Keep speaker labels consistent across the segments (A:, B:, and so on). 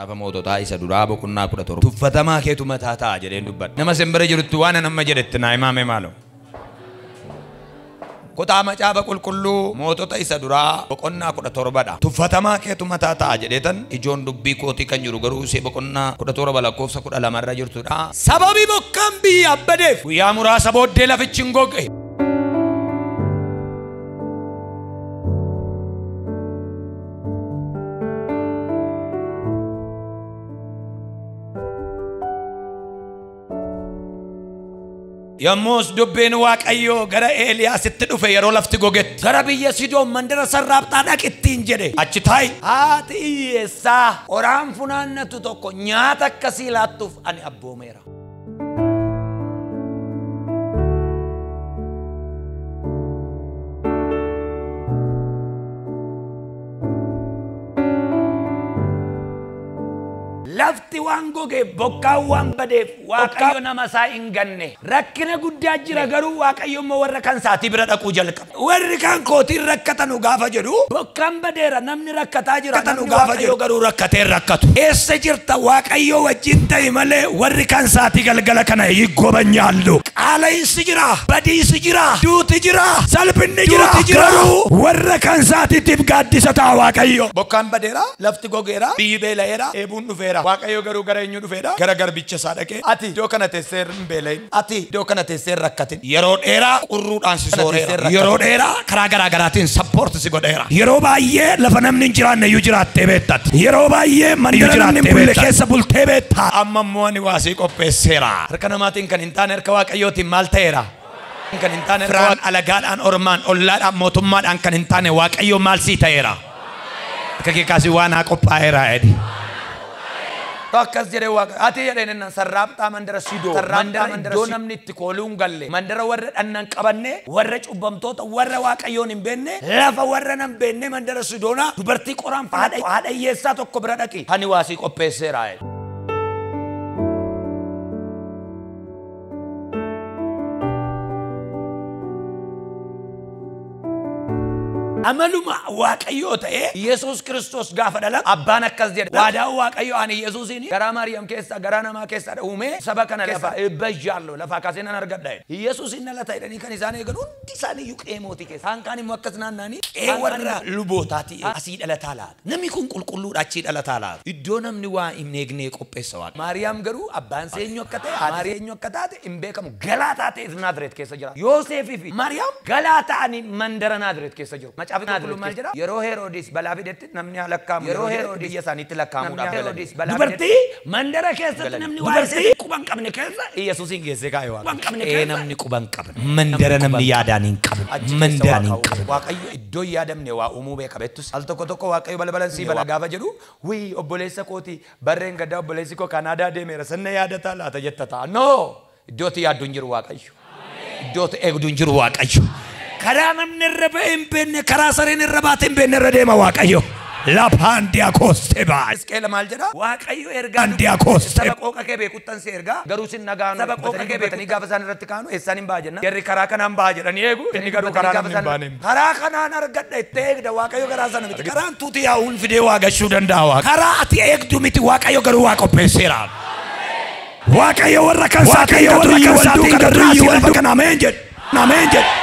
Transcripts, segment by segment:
A: Macaafa moototaa isa duraa boqonnaa 17 tuffatamaa keetu mataa ta'a jedheen dubbadha. Nama simbira jirutti waan nama jedhetti naa himaame maaloo. Kutaa macaafa qulqulluu mootota isa duraa boqonnaa 17dha. Tuffatamaa keetu mataa ta'a jedheetan ijoon dubbii kootii kan jiru garuu ishee boqonnaa 17 lakkoofsa 12 irra jirtudha. Sababii bokkaan biyya abbadeef guyyaa muraasa booddee lafichi hin goge. Yommus dubbiin Waaqayyoo gara Eeliyaasitti dhufe yeroo lafti gogetti gara biyya Sidoon mandara sarraaphaa dhaqittiin jedhe achi taa'i haati hiyyeessaa qoraan funaannatu tokko nyaata akkasii laattuuf ani abboomeera. Lafti waan goge bokkaan waan badeef Waaqayyo nama isaa hin ganne rakkina guddaa jira garuu Waaqayyo immoo warra kan saatii bira dhaquu jalqabe. Warri kan kootiin rakkatanu gaafa jedhu bokkaan badeera namni rakkataa jira namni gaafa jedhu garuu rakkatee rakkatu. Eessa jirta Waaqayyo wajjin ta'i malee warri kan saatii galgala kana higgoban nyaallu. Qaala'insi jira badiisi jira duuti jira salphinni jira garuu warra kan saatiitiif gaaddisa ta'a Waaqayyo. Bokkaan badeera lafti gogeera biyyi beela'eera eebuun dhufeera. Waaqayyo garuu gara eenyu dhufeedha gara garbicha isaa dhaqee ati iddoo kana teessee hin beelayin ati iddoo kana teessee hin rakkatin yeroo dheeraa qurruudhaan si sooreera yeroo dheeraa karaa garaa garaatiin sappoorti si godheera yeroo baay'ee lafa namni hin jiraanne iyyuu jiraattee beektati yeroo baay'ee mandara namni hin bulle keessa bultee beekta amma immoo ani waasii qopheesseera harka namaatiin kan hin taane harka Waaqayyootiin maal ta'eera kan hin taane firaan alagaadhaan ormaan ollaadhaan mootummaadhaan kan hin taane Waaqayyo maal sii ta'eera akka kee kaasii waan haa qophaa'eera jedhi. Akkas jedhee Waaqa ati jedheen sarraaphaa mandara Sidoo mandara iddoo namni itti kooluun galle mandara warra dhannan qabanne warra cubbamtoota warra Waaqayyoon hin beenne lafa warra nan beenne mandara Sidoonaa dubartii qoraan haadha hiyyeessaa tokko bira dhaqi ani waasii qopheesseera. Amaluma Waaqayyoo ta'e Yesuus Kiristoos gaafa dhalate abbaan akkas jedhe waadaa Waaqayyo ani Yesuusiin garaa Maariyaam keessa garaa namaa keessa uume saba kana lafa eebbajaallo lafa kaasee nan argadha Yesuusiin dhalata jedhanii kan isaan eegan hundi isaanii iyyuu qeemooti keessa kaan immoo akkas naannanii qee warra lubootaati asii dhalataa laata namni kun qulqulluudha achii dhalataa laata iddoo namni waa hin eegne qopheessa Waaqa Maariyaam garuu abbaan seenyu akka ta'e haati eenyu akka taate hin beekamu galaa taate Naazreet keessa jira Yoosefii fi Maariyaam galaa ta'anii mandara Naazreet keessa jiru. Yeroo Heroodis balaa fidetti namni lakkaamu yeroo Heroodis biyya isaaniitti lakkaamuudhaaf Heroodis balaa dubartii mandara keessatti namni waa isii quban qabne keessa Yesuusin geessee kaa'e Waaqa namni quban qabne mandara namni yaadaan hin qabne mandara hin qabne Waaqayyo iddoo yaadamne waa uumuu beeka beektus al tokko tokko Waaqayyo balbalan sii bala gaafa jedhu wii obboleessa kooti barreen gaddaa obboleessi koo Kanaadaa deemeera sanna yaadataa laata jetta ta'a no iddootti yaaddu hin jiru Waaqayyo iddootti eegdu hin jiru Waaqayyo. Karaa namni irra ba'e hin beekne karaa sareen irra baate hin beekne irra deema Waaqayyo. Laphaan diyaakooste ba'a. Isqeela maal jedha? Waaqayyo ergaa diyaakooste. Saba qooqa kee beekuttan si ergaa garuu sin nagaanu. Saba qooqa kee beekanii gaafa isaan irratti kaanu eessaan hin ba'a jenna. Jarri karaa kanaan ba'a jedhanii eegu inni garuu karaa namni hin baane. Karaa kanaan argadha itti eegda Waaqayyo garaa sana miti. Karaan tuuti yaa'uun fidee waa gashuu danda'a Waaqa. Karaa ati eegdu miti Waaqayyo garuu waa qopheesseera. Waaqayyo warra kan saatiin gaduu lafa kana ameen jedhu. Ameen jedhu.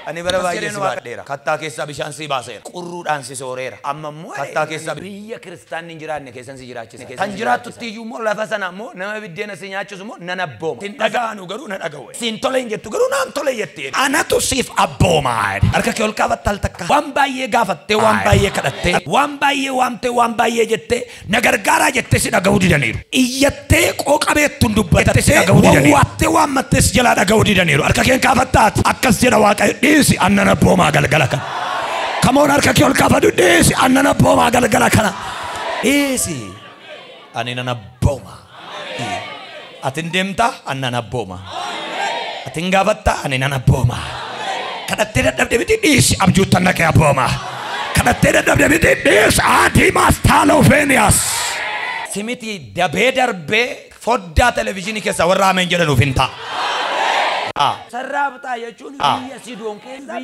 A: Ani bara baay'ee si baadheera. Kattaa keessaa bishaan si baaseera. Qurruudhaan si sooreera. Amma immoo kattaa keessaa biyya kiristaanni hin jiraanne keessan si jiraachise. Kan jiraattutti iyyuu immoo lafa sana immoo nama biddeena si nyaachisu immoo nan abbooma. Sin dhaga'anu garuu na dhaga'u. Sin tole hin jettu garuu naan tole jettee. Anatu siif abboomaa. Harka kee ol kaafatte al takka. Waan baay'ee gaafattee waan baay'ee kadhattee waan baay'ee waamtee waan baay'ee jettee na gargaaraa jettee si dhaga'uu didaniiru. Iyyattee qooqa beektuun dubbattee si dhaga'uu didaniiru. Wawwaattee waan mattee si jalaa dhaga'uu didaniiru. Harka kee kaafattaati akkas jedha Waaqayyo. Dhiisi annana boomaa galgala kana. Kamoon harka kee ol kaafadhu dhiisi annana boomaa galgala kana. Dhiisi ani nana boomaa. Ati hin deemtaa annana boomaa. Ati hin gaafattaa ani nana boomaa. Kadhattee dadhabde miti dhiisi abjuuttan naqee boomaa. Kadhattee dadhabde miti dhiisi adiimaas taalofeeniyaas. Simiti dabee darbee foddaa televezyiinii keessa warra ameen jedhanuuf hin ta'a. Sarraabtaa jechuun biyya Sidoon keessa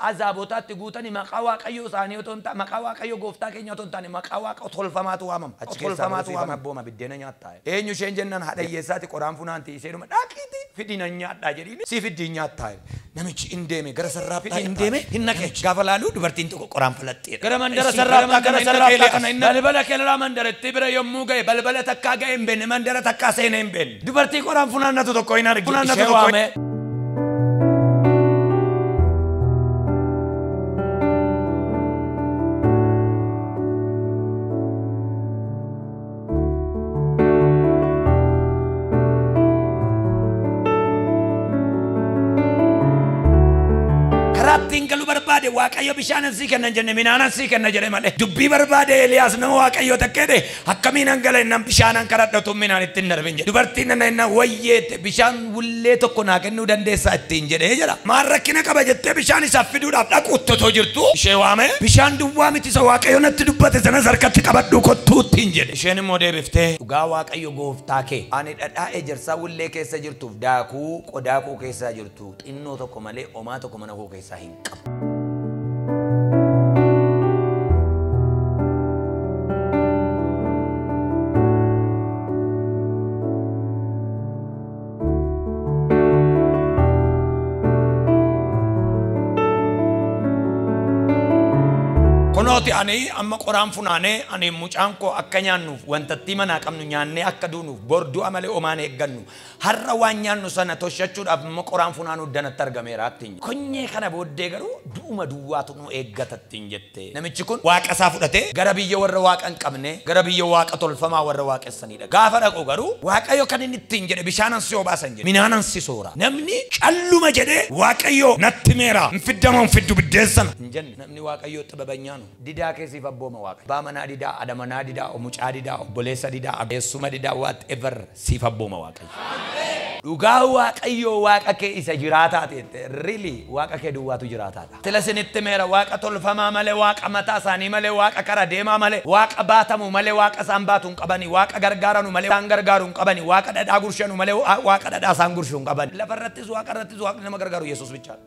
A: azaabotaatti guutanii maqaa waaqayyoo isaanii otoo hin taane maqaa waaqayyoo gooftaa keenya otoo hin taane maqaa waaqa tolfamaatu waamama. Achi tolfamaatu waamama. Abbooma biddeena nyaattaa. Eenyu isheen jennaan haadha hiyyeessaati qoraan funaanti isheenuma dhaaqiiti fidina nyaadhaa jedhiini si fiddi nyaattaa. Namichi hin deeme gara sarraabtaa hin deeme hin naqe. Gaafa laaluu dubartiin tokko qoraan falaxxee. Gara mandara sarraabtaa kana inni balbala keellaa mandaratti bira yommuu ga'e balbala takkaa ga'e hin beenne mandara takkaa seenee hin beenne. Dubartii qoraan funaannatu tokko hin argine. Funaannatu tokko. Tinggalu barbaade waaqayyo bishaan si kenna jenne minaan si kenna jedhe malee dubbii barbaade Eliyaas nama waaqayyo takkede akkamiin angala nan bishaanan karadhatu minaan ittiin darbin jedhe dubartiin na wayyeete bishaan wullee tokko naa kennuu dandeessaa ittiin jedhe jedha maal rakkina qaba jettee bishaan isaaf fiduudhaaf dhaquuttotoo jirtu ishee waame bishaan duwwaa miti isa waaqayyo natti dubbate sanas harkatti qabadhu kottuu ittiin jedhe isheen immoo deebiftee dhugaa waaqayyo gooftaa kee ani dhadhaa ejersaa wullee keessa jirtuuf daakuu qodaakuu keessa jirtu xinnoo tokko malee homaa tokko mana koo keessa hin Konooti ani amma qoraan funaanee ani mucaan koo akka nyaannuuf wantatti mana qabnu nyaannee akka duunuuf borduu amale omaan eeggannu har'a waan nyaannu sana toshachuudhaaf amma qoraan funaanuu danatti argameera attiin konyee kana booddee garuu du'uma duwwaatu nu eeggatattiin jette namichi kun waaqa isaa fudhatee gara biyya warra waaqa hin qabne gara biyya waaqa tolfamaa warra waaqessanidha gaafa dhaqu garuu waaqayyo kan inni ittiin jedhe bishaanan si obaasan jedhe minaanan si soora namni calluma jedhe waaqayyo natti meera hin fiddamu hin fiddu biddeessana hin jenne namni waaqayyo xibabanyaan Dida keessiif abbooma waaqa. Baamana dida, adamana dida, omucaa dida, obboleessa dida, abeessuma dida, whatever siif abbooma waaqa. Dhugaa waaqayyo waaqa kee isa jiraataa ta'e really waaqa kee duwwaatu jiraataadha. Tilasinitti meera waaqa tolfamaa malee waaqa mataa isaanii malee waaqa kara deemaa malee waaqa baatamu malee waaqa isaan baatu hin qabani waaqa gargaaranu malee isaan gargaaru hin qabani waaqa dhadhaa gurshanu malee waaqa dhadhaa isaan gurshu hin qabani. Lafarrattis waaqni nama gargaaru Yesuus bichaadha.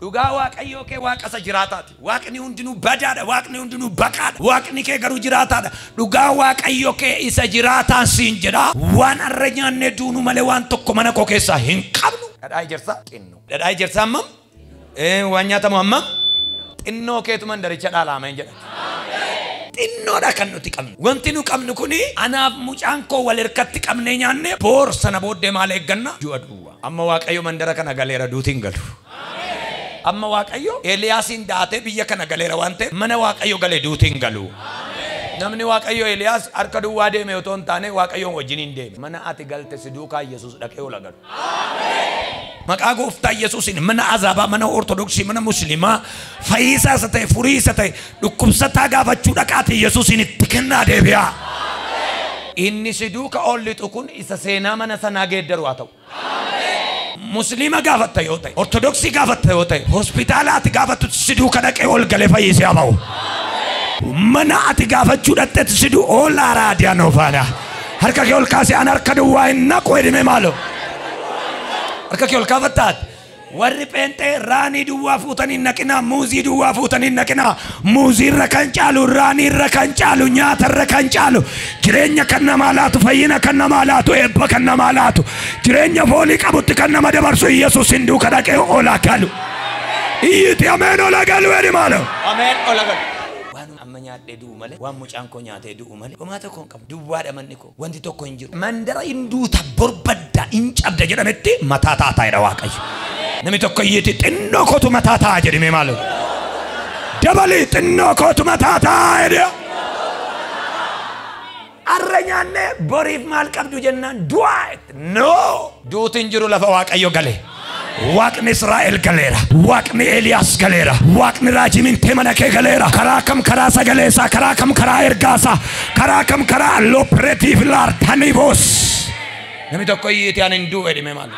A: Dhugaa waaqayyo kee waaqa isa jiraataati. Waaqni hundinuu badaadha. Waaqni hundinuu baqaadha. Waaqni kee garuu jiraataadha. Dhugaa waaqayyo kee isa jiraataan siin jedha. Waan arra nyaannee duunu malee waan tokko mana koo keessaa hin qabnu. Dhadhaa ejersaa xinnoo. Dhadhaa ejersaa hammam? Waan nyaatamu hammam? Xinnoo keetu mandaricha dhaalaameen jedha. Xinnoodha kan nuti qabnu. Wanti nu qabnu kuni anaaf mucaan koo wal hirkatti qabnee nyaannee boor sana booddee maal eegganna? Du'a duwwaa. Amma waaqayyo mandara kana galeera duutiin galu. Amma waaqayyo Eliyaasiin daatee biyya kana galeera waan ta'eef mana waaqayyo galee duutiin galu. Namni waaqayyo Eliyaas harka duwwaa deeme otoo hin taane waaqayyoon wajjin hin deeme. Mana ati galte si duukaa Yesuus dhaqee ol agaru. Maqaa gooftaa Yesuusiin mana azaabaa mana ortodoksii mana musliimaa fayyisaa isa ta'e furii isa ta'e dhukkubsataa gaafachuu dhaqaati Yesuusiin itti kennaa deebi'a. Inni si duuka oollitu kun isa seenaa mana sanaa geeddaru haa ta'u. Muslima gaafatta yoo ta'e ortodoksii gaafatta yoo ta'e hospitaalaati gaafattu siduu kana dhaqee ol galee fayyisee habaa'u. Mana ati gaafachuu dhaqxetti siduu ol araadiyaan ofaadha. Harka kee ol kaasee an harka duwwaa hin naqu edhime maalo. Harka kee ol kaafattaati. Warri pheenxee raanii duwwaa fuutanii naqinaa muuzii duwwaa fuutanii naqinaa muuzii irra kan caalu raanii irra kan caalu nyaata irra kan caalu jireenya kan namaa laatu fayyina kan namaa laatu eebba kan namaa laatu jireenya foolii qabutti kan nama dabarsu Yesuus hin duuka dhaqee ola galu. Iyyiti ameen ola galu edi maalo. Ameen ola galu. Waan amma nyaadhee du'u malee waan mucaan koo nyaatee du'u malee homaa tokko hin qabu duwwaadha manni koo wanti tokko hin jiru. Mandara hin duuta borbadda hin cabda jedhametti mataa taataa'edha waaqayyo. Nami tokko iyyiti xinnoo kootu mataa ta'a jedhime maalo. Dabali xinnoo kootu mataa ta'a jedhe. Arra nyaannee boriif maal qabdu jennaan du'aa. No. Duutiin jiru lafa waaqayyo galee. Waaqni Israa'el galeera. Waaqni Eliyaas galeera. Waaqni raajimin mana kee galeera. Karaa kam karaa sagaleesaa karaa kam karaa ergaasaa karaa kam karaa alloopereetiif laartaniibos. Nami tokko iyyiti ani hin du'u jedhime maalo.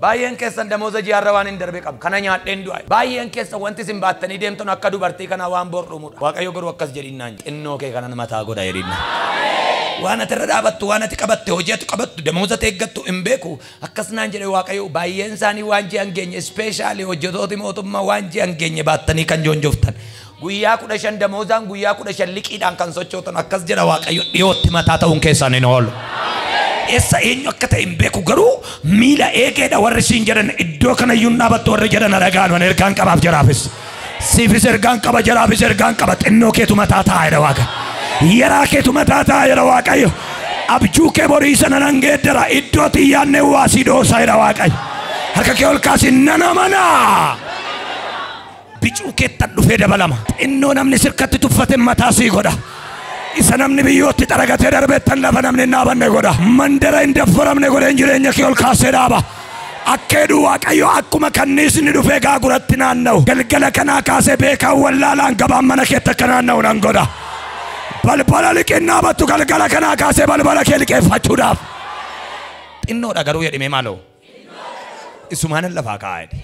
A: Baay'een keessan damooza ji'arra waan hin darbe qabu kana nyaadheen du'a. Baay'een keessan wanti isin baattanii deemtan akka dubartii kana waan bordhumudha. Waaqayyo garuu akkas jedhinnaan xinnoo kee kanan mataa godha jedhinna. وانا تردابت وانا تقبت وجيت قبت دموزة تيجت إمبيكو أكسنا نجري واقعي باين ساني وانجي أنجني سبيشالي وجدودي موتما وانجي أنجني باتني كان جون جفتن guyyaa 10 damoozaan guyyaa 10 liqiidhaan kan sochootan akkas jedha waaqayyo dhiyootti mataa ta'uun keessan hin oolu. Essa eenyu akka ta'e hin beeku garuu miila eegeedha warri siin jedhan iddoo kana iyyuu dhaabattu warri jedhan aragaan waan ergaan qabaaf jaraafis. Siifis ergaan qaba jaraafis ergaan qaba xinnoo keetu mataa taa'edha waaqa. Yaraa keetu mataa taa'edha waaqayyo. Abjuu kee borii sana nan geeddara iddoo xiyyaannee waasii dhoosa'edha waaqayyo. Harka kee ol kaasi nana manaa. Bicuu keettan dhufee dabalama. Xinnoo namni sirkatti tuffate mataa sii godha. Isa namni biyyootti xaragatee darbeettan lafa namni naabanne godha. Mandara hin daffaramne godheen jireenya kee ol kaasee dhaaba. Akkeedu waaqayyo akkuma kanniisni dhufee gaaguratti naanna'u. Galgala kanaa kaasee beekaan wallaalaan gabaan mana keetti akka naanna'u nan godha. Balbala liqinnaa battu galgala kanaa kaasee balbala kee liqeeffachuudhaaf. Xinnoodha garuu jedhimee maaloo? Isumaanan lafaa kaa'edha.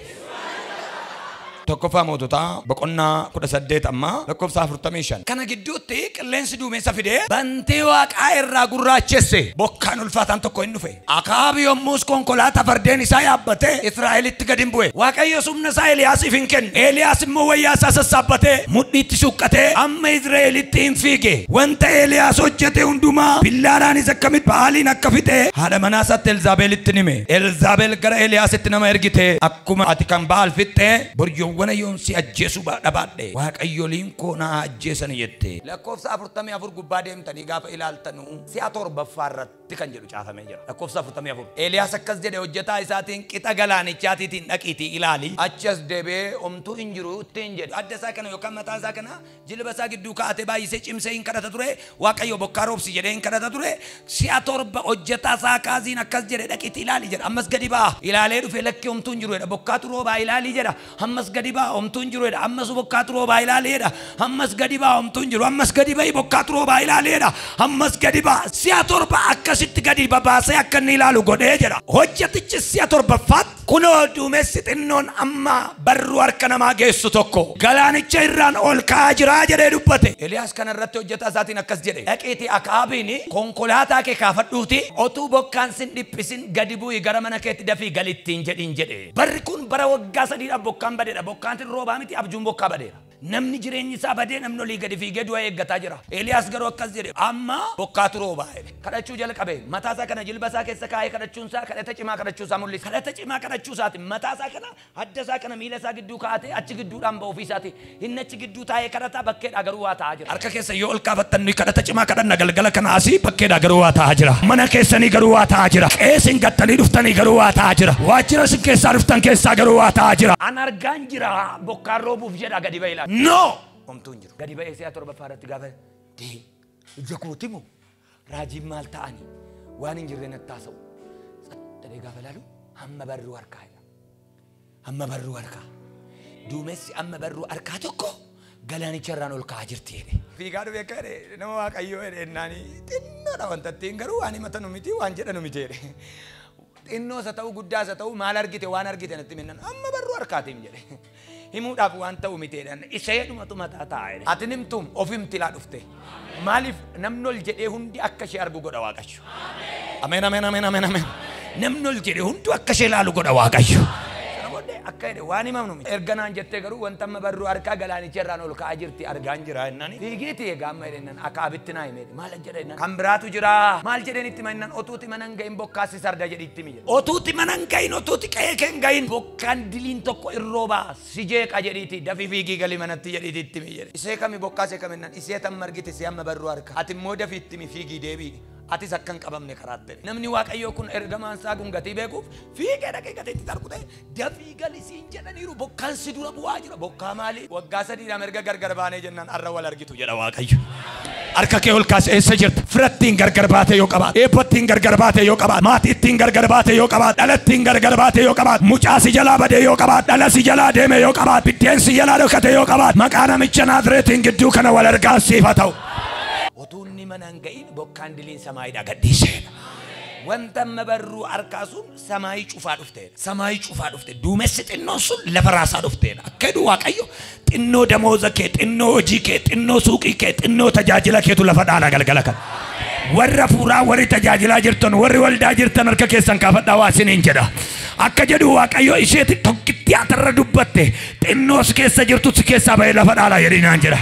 A: Tokkoffaa moototaa boqonnaa 18 amma lakkoofsa 45 kana gidduutti qilleensi duumessa fidee bantee waaqaa irraa gurraachesse bokkaan ulfaataan tokko hin dhufe. Akaabi yommus konkolaataa fardeen isaa yaabbatee Israa'elitti gad hin bu'e. Waaqayyo humna isaa Eeliyaasiif hin kenne. Eeliyaas immoo wayyaa isaa sassaabbatee mudhiitti suqqatee amma Israa'elitti hin fiige. Wanta Eeliyaas hojjete hundumaa billaadhaanis akkamitti Ba'aaliin akka fixe haadha manaa isaatti Elzaabeelitti hime. Elzaabeel gara Eeliyaasitti nama ergite akkuma ati kan Ba'aal fixxe borjoo wana yoonsi ajjeesu dhabaadhe waaqayyoliin koonaa ajjeesan jette lakkoofsa 44 gubbaa deemtanii gaafa ilaaltanu si'a torbaffaarratti kan jedhu caafamee jira lakkoofsa 44 Eeliyaas akkas jedhe hojjetaa isaatiin qixa galaanichaatiin dhaqiitii ilaali achas deebee omtuu hin jiru ittiin jedhe adda isaa kana yookaan mataa isaa kana jilba isaa gidduu kaa'atee baay'isee cimsee hin kadhata ture waaqayyo bokkaa roobsi jedhee hin kadhata ture si'a torba hojjetaa isaa kaasiin akkas jedhe dhaqiitii ilaali jedha ammas gadi ba'a ilaalee dhufee lakkii omtuu hin jiru jedha bokkaatu roobaa ilaali jedha ammas gadi ba'a omtuun jiru jedha ammas bokkaatu roobaa ilaaleedha ammas gadi baa omtuun jiru ammas gadi ba'i bokkaatu roobaa ilaaleedha ammas gadi baa si'a torba akkasitti gadi babaasee akka inni ilaalu godhee jedha hojjetichi si'a torbaffaatti kunoo duumessi xinnoon amma barruu harka namaa geessu tokko galaanicha irraan ol ka'aa jiraa jedhee dubbate. Eeliyaas kanarratti hojjetaa isaatiin akkas jedhe dhaqiitii Akaabiin konkolaataa kee kaafadhuuti otuu bokkaan sin dhiphisin gadi bu'i gara mana keetti dafii galittiin jedhiin jedhe. Barri kun bara waggaa 3 bokkaan badeedha bokkaan roobaa miti abjuun bokkaa badeera. Namni jireenyi isaa badee namni olii gadi fiigee du'a eeggataa jira. Eeliyaas garuu akkas jedhe amma bokkaatu roobaa kadhachuu jalqabe mataa isaa kana jilba isaa keessa kaa'ee kadhachuun isaa kadhata cimaa kadhachuu isaa mul'isa. Kadhata cimaa kadhachuu isaati mataa isaa kana adda isaa kana miila isaa gidduu kaa'atee achi gidduudhaan ba'u ofii isaati. Inni achi gidduu taa'ee kadhataa bakkeedhaa garuu waa taa'aa jira. Harka keessa yoo ol kaafattan kadhata cimaa kadhanna galgala kana asii bakkeedhaa garuu waa taa'aa jira. Mana keessanii garuu waa taa'aa jira. Qeesiin gattanii dhuftanii garuu waa taa'aa jira. Waajjira isin keessaa dhuftan keessaa garuu waa taa'aa jira. An argaan jira bokkaan roobuuf jedha gadi ba'e ilaala. No! Omtuun jiru. Gadi ba'ee si'a torbaffaarratti gaafa ija kootimu raajiin maal ta'anii waan hin jirre natti haasa'u. Saddeetii gaafa ilaalu hamma barruu harkaa jedha. Hamma barruu harkaa. Duumessi amma barruu harkaa tokko galaanicha irraan ol ka'aa jirti jedhe. Fiigaa dhufee akka jedhe nama waaqayyoo jedhe ennaanii xinnoodha wanta ittiin garuu waan himatan miti waan jedhanu miti jedhe. Xinnoo isa ta'u guddaa isa ta'u maal argite waan argite natti minnan amma barruu harkaatiin jedhe. Himuudhaaf waan ta'u miteedhaan ishee dhumatu mataa taa'e. Ati nimtuun ofimti laa dhufte. Maaliif namni ol jedhee hundi akka ishee argu godha waaqayyo. Ameen ameen ameen ameen ameen. Namni ol jedhee hundi akka ishee laalu godha waaqayyo. Akka jedhe waan himamnu miti. Erganaan jettee garuu wanta amma barruu harkaa galaanicha irraan ol ka'aa jirti argaan jira jennaan. Fiigiiti egaa amma jedhan Akaabitti naa hime maal jedha jennaan. Kan biraatu jira maal jedheen itti mannan otuuti manan gahin bokkaasi sarda jedhitti mi jedhe. Otuuti manan gahin otuuti qe'ee keen gahin bokkaan diliin tokko irroobaa si jeeqa jedhiiti dafii fiigii galii manatti jedhiiti itti mi jedhe. Isee kami bokkaasee kamennan isee tan margite si amma barruu harkaa. Ati immoo dafii itti mi fiigii deebii. Ati sakkan qabamne karaatti. Namni waaqayyoo kun ergamaan isaa kun gatii beekuuf fiigee dhaqee gateetti tarkute dafii galii siin jedhaniiru bokkaan si dura bu'aa jira. Bokkaa maali? Waggaa 3 erga gargar baanee jennaan arra wal argitu jedha waaqayyo. Harka kee ol kaas eessa jirta? Firattiin gargar baate yoo qabaat, eebbattiin gargar baate yoo qabaat, maatiittiin gargar baate yoo qabaat, dhalattiin gargar baate yoo qabaat, mucaa si jalaa badee yoo qabaat, dhala si jalaa deeme yoo qabaat, biddeen si jalaa dhokate yoo qabaat, maqaa namicha Naazreetiin gidduu kana wal argaan siif haa ta'u. Otuunni manan ga'iin bokkaan diliin samaayiidhaa gadhiiseedha. Wanta amma barruu harkaa sun samaayii cufaa dhufteedha. Samaayii cufaa dhufte. Duumessi xinnoon sun lafa raasaa dhufteedha. Akka jedhu waaqayyo xinnoo damooza kee, xinnoo hojii kee, xinnoo suuqii kee, xinnoo tajaajila keetu lafa dhaala galgala kana. warra furaa warri tajaajilaa jirtan warri waldaa jirtan harka keessan kaafadhaa waa isiniin jedha akka jedhu Waaqayyo isheetti tokkitti atarra dubbatte xinnoos keessa jirtu si keessaa ba'ee lafa dhaalaa jedhinaan jedha